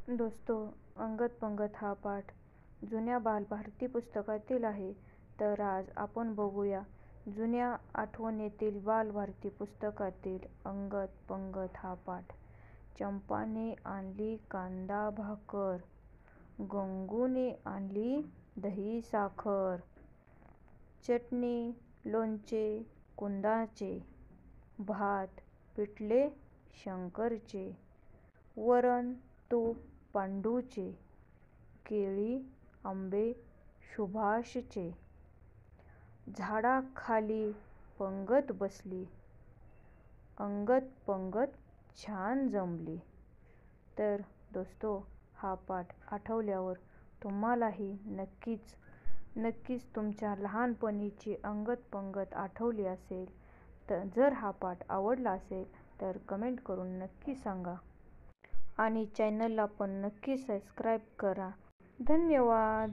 दोस्तो, अंगत पंगत हा पाठ जुन्या बालभारती पुस्तकातील आहे. तर आज आपण बघूया जुन्या आठवणीतील बालभारती पुस्तकातील अंगत पंगत हा पाठ. चंपाने आणली कांदा भाकर, गंगूने आणली दही साखर, चटणी लोणचे कुंदाचे, भात पिठले शंकरचे, वरण तूप पांडूचे, केळी आंबे सुभाषचे, झाडाखाली पंगत बसली, अंगत पंगत छान जमली. तर दोस्तो, हा पाठ आठवल्यावर तुम्हालाही नक्कीच तुमच्या लहानपणीची अंगत पंगत आठवली असेल. तर जर हा पाठ आवडला असेल तर कमेंट करून नक्की सांगा आणि चॅनलला पण नक्की सबस्क्राईब करा. धन्यवाद.